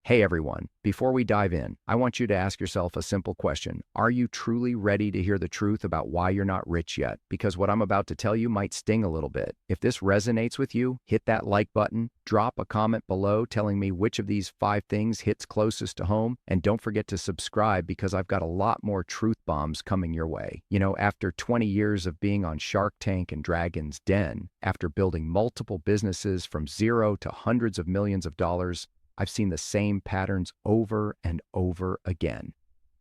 Hey everyone, before we dive in, I want you to ask yourself a simple question. Are you truly ready to hear the truth about why you're not rich yet? Because what I'm about to tell you might sting a little bit. If this resonates with you, hit that like button, drop a comment below telling me which of these 5 things hits closest to home, and don't forget to subscribe because I've got a lot more truth bombs coming your way. You know, after 20 years of being on Shark Tank and Dragon's Den, after building multiple businesses from zero to hundreds of millions of dollars, I've seen the same patterns over and over again.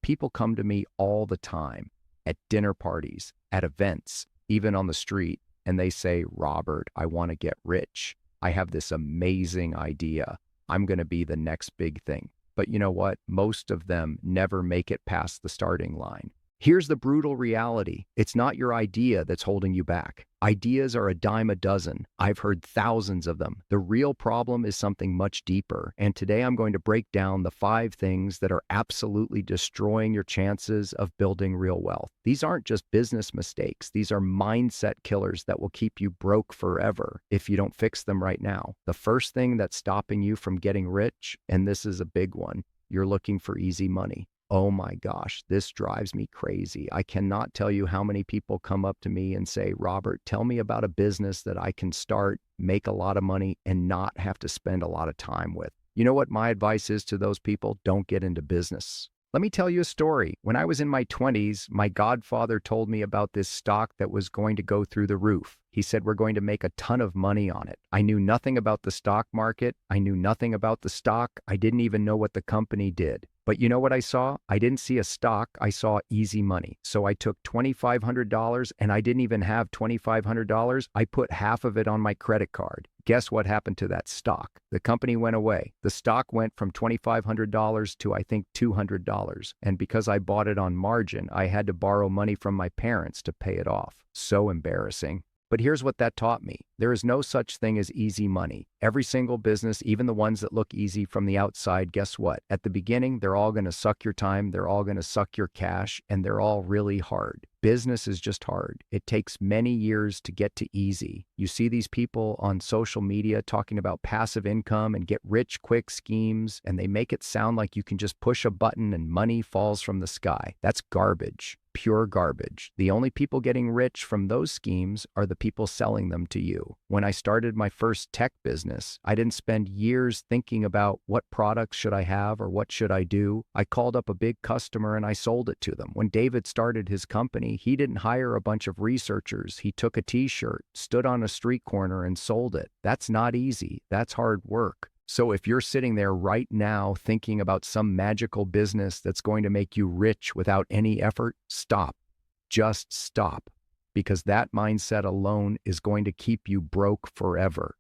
People come to me all the time, at dinner parties, at events, even on the street, and they say, "Robert, I want to get rich. I have this amazing idea. I'm going to be the next big thing." But you know what? Most of them never make it past the starting line. Here's the brutal reality. It's not your idea that's holding you back. Ideas are a dime a dozen. I've heard thousands of them. The real problem is something much deeper. And today I'm going to break down the 5 things that are absolutely destroying your chances of building real wealth. These aren't just business mistakes. These are mindset killers that will keep you broke forever if you don't fix them right now. The first thing that's stopping you from getting rich, and this is a big one, you're looking for easy money. Oh my gosh, this drives me crazy. I cannot tell you how many people come up to me and say, "Robert, tell me about a business that I can start, make a lot of money, and not have to spend a lot of time with." You know what my advice is to those people? Don't get into business. Let me tell you a story. When I was in my 20s, my godfather told me about this stock that was going to go through the roof. He said, "We're going to make a ton of money on it." I knew nothing about the stock market. I knew nothing about the stock. I didn't even know what the company did. But you know what I saw? I didn't see a stock. I saw easy money. So I took $2,500 and I didn't even have $2,500. I put half of it on my credit card. Guess what happened to that stock? The company went away. The stock went from $2,500 to I think $200. And because I bought it on margin, I had to borrow money from my parents to pay it off. So embarrassing. But here's what that taught me. There is no such thing as easy money. Every single business, even the ones that look easy from the outside, guess what? At the beginning, they're all going to suck your time, they're all going to suck your cash, and they're all really hard. Business is just hard. It takes many years to get to easy. You see these people on social media talking about passive income and get rich quick schemes, and they make it sound like you can just push a button and money falls from the sky. That's garbage. Pure garbage. The only people getting rich from those schemes are the people selling them to you. When I started my first tech business, I didn't spend years thinking about what products should I have or what should I do. I called up a big customer and I sold it to them. When David started his company, he didn't hire a bunch of researchers. He took a t-shirt, stood on a street corner and sold it. That's not easy. That's hard work. So if you're sitting there right now thinking about some magical business that's going to make you rich without any effort, stop. Just stop. Because that mindset alone is going to keep you broke forever.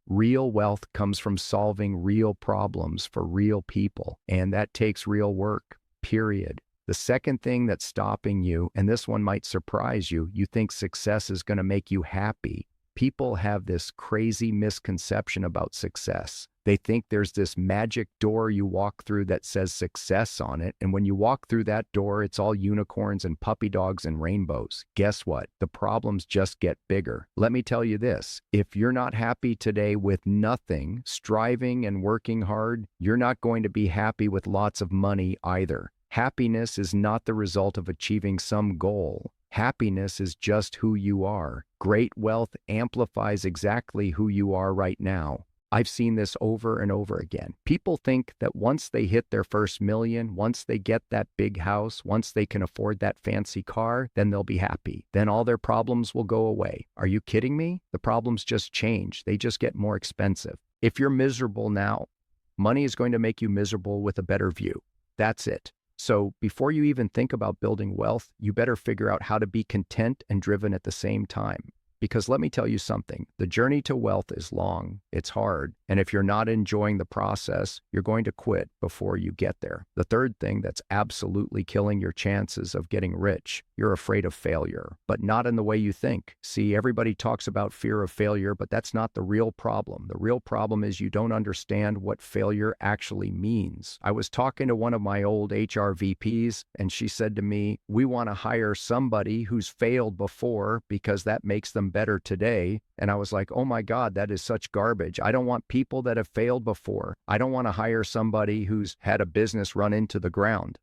Real wealth comes from solving real problems for real people, and that takes real work, period. The second thing that's stopping you, and this one might surprise you, you think success is going to make you happy. People have this crazy misconception about success. They think there's this magic door you walk through that says success on it, and when you walk through that door, it's all unicorns and puppy dogs and rainbows. Guess what? The problems just get bigger. Let me tell you this, if you're not happy today with nothing, striving and working hard, you're not going to be happy with lots of money either. Happiness is not the result of achieving some goal. Happiness is just who you are. Great wealth amplifies exactly who you are right now. I've seen this over and over again. People think that once they hit their first million, once they get that big house, once they can afford that fancy car, then they'll be happy. Then all their problems will go away. Are you kidding me? The problems just change. They just get more expensive. If you're miserable now, money is going to make you miserable with a better view. That's it. So before you even think about building wealth, you better figure out how to be content and driven at the same time. Because let me tell you something, the journey to wealth is long, it's hard, and if you're not enjoying the process, you're going to quit before you get there. The third thing that's absolutely killing your chances of getting rich, you're afraid of failure, but not in the way you think. See, everybody talks about fear of failure, but that's not the real problem. The real problem is you don't understand what failure actually means. I was talking to one of my old HR VPs, and she said to me, "We want to hire somebody who's failed before because that makes them them better today. And I was like, oh my God, that is such garbage. I don't want people that have failed before. I don't want to hire somebody who's had a business run into the ground.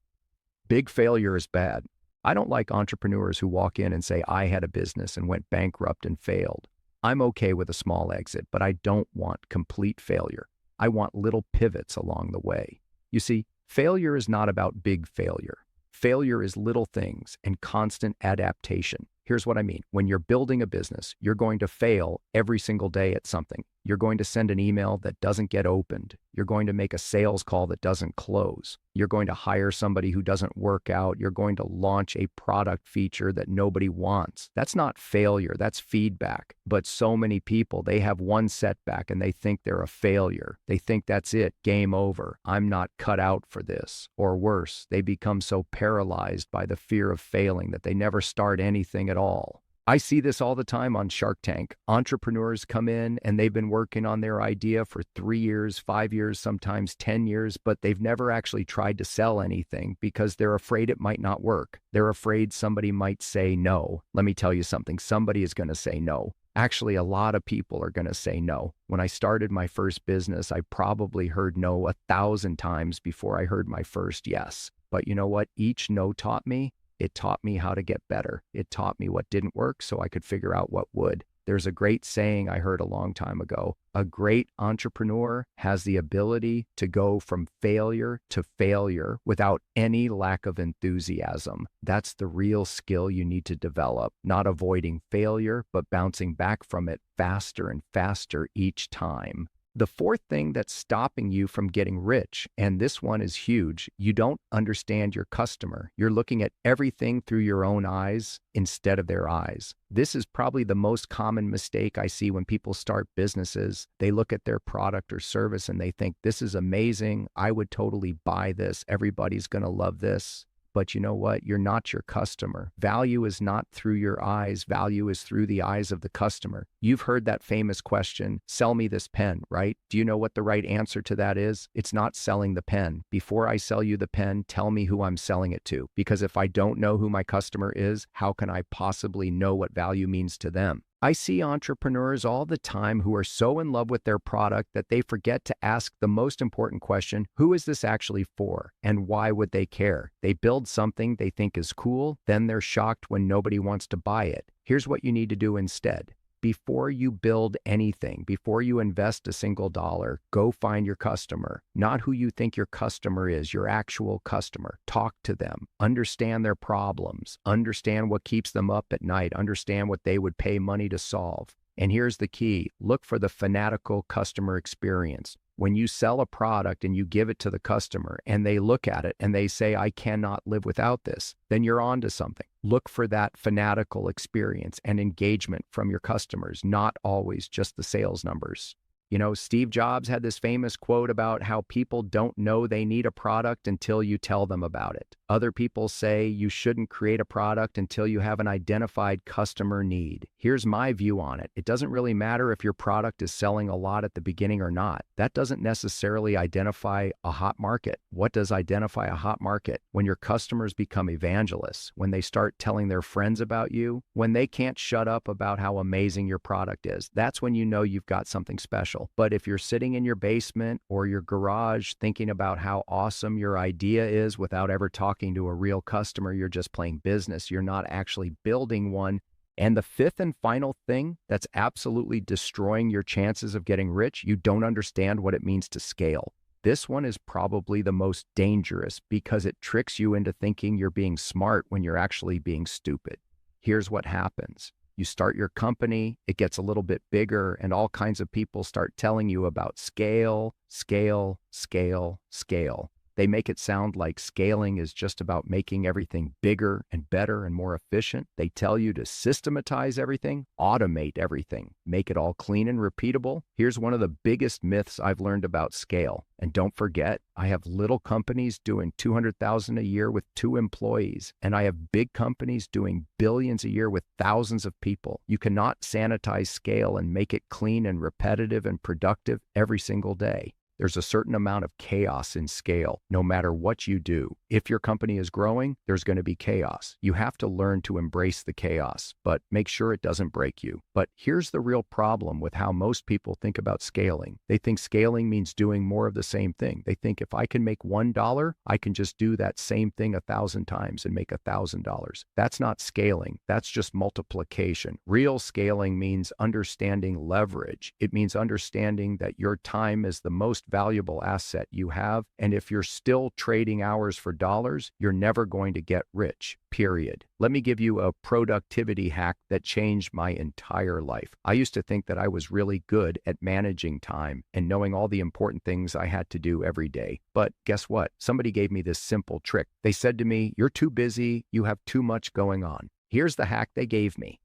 Big failure is bad. I don't like entrepreneurs who walk in and say, I had a business and went bankrupt and failed. I'm okay with a small exit, but I don't want complete failure. I want little pivots along the way. You see, failure is not about big failure. Failure is little things and constant adaptation. Here's what I mean. When you're building a business, you're going to fail every single day at something. You're going to send an email that doesn't get opened. You're going to make a sales call that doesn't close. You're going to hire somebody who doesn't work out. You're going to launch a product feature that nobody wants. That's not failure, that's feedback. But so many people, they have one setback and they think they're a failure. They think that's it, game over. I'm not cut out for this. Or worse, they become so paralyzed by the fear of failing that they never start anything at all. I see this all the time on Shark Tank. Entrepreneurs come in and they've been working on their idea for 3 years, 5 years, sometimes 10 years, but they've never actually tried to sell anything because they're afraid it might not work. They're afraid somebody might say no. Let me tell you something, somebody is going to say no. Actually, a lot of people are going to say no. When I started my first business, I probably heard no 1,000 times before I heard my first yes. But you know what each no taught me? It taught me how to get better. It taught me what didn't work so I could figure out what would. There's a great saying I heard a long time ago. A great entrepreneur has the ability to go from failure to failure without any lack of enthusiasm. That's the real skill you need to develop, not avoiding failure, but bouncing back from it faster and faster each time. The fourth thing that's stopping you from getting rich, and this one is huge, you don't understand your customer. You're looking at everything through your own eyes instead of their eyes. This is probably the most common mistake I see when people start businesses. They look at their product or service and they think, this is amazing. I would totally buy this. Everybody's going to love this. But you know what? You're not your customer. Value is not through your eyes. Value is through the eyes of the customer. You've heard that famous question, sell me this pen, right? Do you know what the right answer to that is? It's not selling the pen. Before I sell you the pen, tell me who I'm selling it to. Because if I don't know who my customer is, how can I possibly know what value means to them? I see entrepreneurs all the time who are so in love with their product that they forget to ask the most important question, who is this actually for and why would they care? They build something they think is cool, then they're shocked when nobody wants to buy it. Here's what you need to do instead. Before you build anything, before you invest a single dollar, go find your customer, not who you think your customer is, your actual customer. Talk to them, understand their problems, understand what keeps them up at night, understand what they would pay money to solve. And here's the key, look for the fanatical customer experience. When you sell a product and you give it to the customer and they look at it and they say, I cannot live without this, then you're on to something. Look for that fanatical experience and engagement from your customers, not always just the sales numbers. You know, Steve Jobs had this famous quote about how people don't know they need a product until you tell them about it. Other people say you shouldn't create a product until you have an identified customer need. Here's my view on it. It doesn't really matter if your product is selling a lot at the beginning or not. That doesn't necessarily identify a hot market. What does identify a hot market? When your customers become evangelists, when they start telling their friends about you, when they can't shut up about how amazing your product is. That's when you know you've got something special. But if you're sitting in your basement or your garage thinking about how awesome your idea is without ever talking to a real customer, you're just playing business. You're not actually building one. And the fifth and final thing that's absolutely destroying your chances of getting rich, you don't understand what it means to scale. This one is probably the most dangerous because it tricks you into thinking you're being smart when you're actually being stupid. Here's what happens. You start your company, it gets a little bit bigger, and all kinds of people start telling you about scale, scale, scale, scale. They make it sound like scaling is just about making everything bigger and better and more efficient. They tell you to systematize everything, automate everything, make it all clean and repeatable. Here's one of the biggest myths I've learned about scale. And don't forget, I have little companies doing $200,000 a year with 2 employees, and I have big companies doing billions a year with thousands of people. You cannot sanitize scale and make it clean and repetitive and productive every single day. There's a certain amount of chaos in scale, no matter what you do. If your company is growing, there's going to be chaos. You have to learn to embrace the chaos, but make sure it doesn't break you. But here's the real problem with how most people think about scaling. They think scaling means doing more of the same thing. They think if I can make $1, I can just do that same thing 1,000 times and make $1,000. That's not scaling. That's just multiplication. Real scaling means understanding leverage. It means understanding that your time is the most valuable asset you have. And if you're still trading hours for dollars, you're never going to get rich, period. Let me give you a productivity hack that changed my entire life. I used to think that I was really good at managing time and knowing all the important things I had to do every day. But guess what? Somebody gave me this simple trick. They said to me, "You're too busy. You have too much going on." Here's the hack they gave me.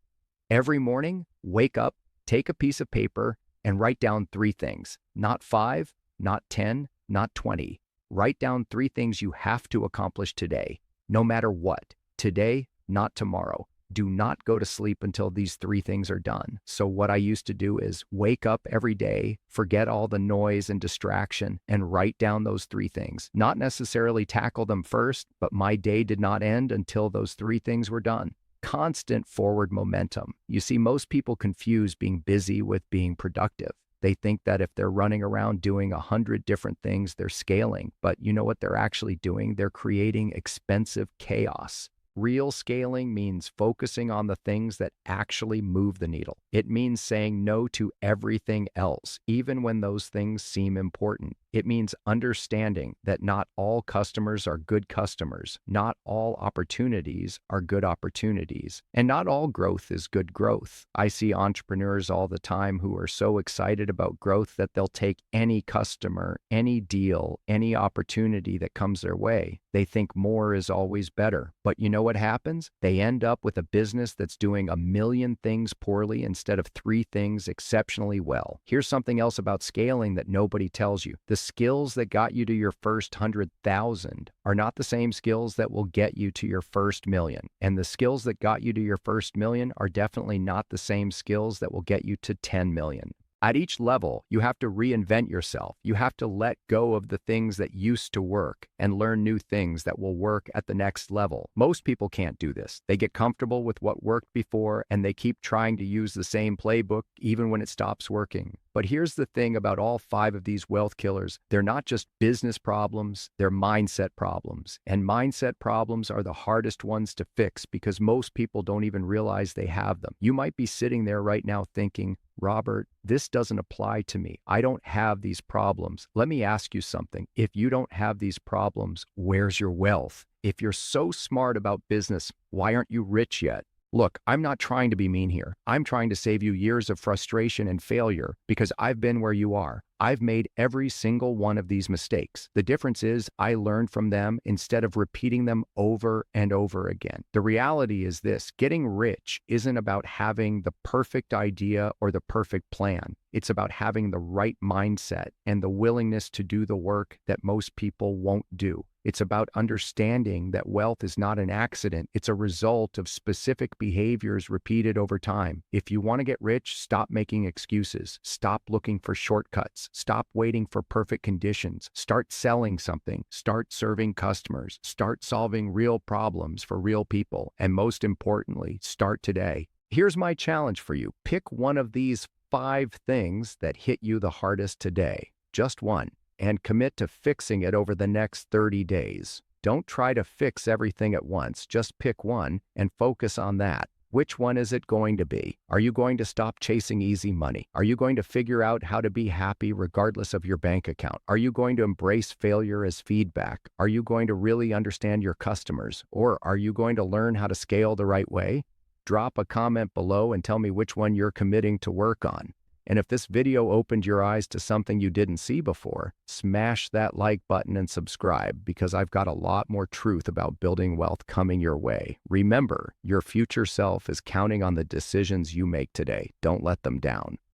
Every morning, wake up, take a piece of paper, and write down 3 things. Not 5, not 10, not 20. Write down 3 things you have to accomplish today, no matter what. Today, not tomorrow. Do not go to sleep until these 3 things are done. So what I used to do is wake up every day, forget all the noise and distraction, and write down those 3 things. Not necessarily tackle them first, but my day did not end until those 3 things were done. Constant forward momentum. You see, most people confuse being busy with being productive. They think that if they're running around doing 100 different things, they're scaling. But you know what they're actually doing? They're creating expensive chaos. Real scaling means focusing on the things that actually move the needle. It means saying no to everything else, even when those things seem important. It means understanding that not all customers are good customers, not all opportunities are good opportunities, and not all growth is good growth. I see entrepreneurs all the time who are so excited about growth that they'll take any customer, any deal, any opportunity that comes their way. They think more is always better. But you know what happens? They end up with a business that's doing 1,000,000 things poorly instead of 3 things exceptionally well. Here's something else about scaling that nobody tells you. The skills that got you to your first 100,000 are not the same skills that will get you to your first million. And the skills that got you to your first million are definitely not the same skills that will get you to 10 million. At each level, you have to reinvent yourself. You have to let go of the things that used to work and learn new things that will work at the next level. Most people can't do this. They get comfortable with what worked before and they keep trying to use the same playbook even when it stops working. But here's the thing about all 5 of these wealth killers. They're not just business problems, they're mindset problems. And mindset problems are the hardest ones to fix because most people don't even realize they have them. You might be sitting there right now thinking, "Robert, this doesn't apply to me. I don't have these problems." Let me ask you something. If you don't have these problems, where's your wealth? If you're so smart about business, why aren't you rich yet? Look, I'm not trying to be mean here. I'm trying to save you years of frustration and failure because I've been where you are. I've made every single one of these mistakes. The difference is I learned from them instead of repeating them over and over again. The reality is this: getting rich isn't about having the perfect idea or the perfect plan. It's about having the right mindset and the willingness to do the work that most people won't do. It's about understanding that wealth is not an accident. It's a result of specific behaviors repeated over time. If you want to get rich, stop making excuses. Stop looking for shortcuts. Stop waiting for perfect conditions. Start selling something. Start serving customers. Start solving real problems for real people. And most importantly, start today. Here's my challenge for you. Pick one of these 5 things that hit you the hardest today. Just one. And commit to fixing it over the next 30 days. Don't try to fix everything at once. Just pick one and focus on that. Which one is it going to be? Are you going to stop chasing easy money? Are you going to figure out how to be happy regardless of your bank account? Are you going to embrace failure as feedback? Are you going to really understand your customers? Or are you going to learn how to scale the right way? Drop a comment below and tell me which one you're committing to work on. And if this video opened your eyes to something you didn't see before, smash that like button and subscribe because I've got a lot more truth about building wealth coming your way. Remember, your future self is counting on the decisions you make today. Don't let them down.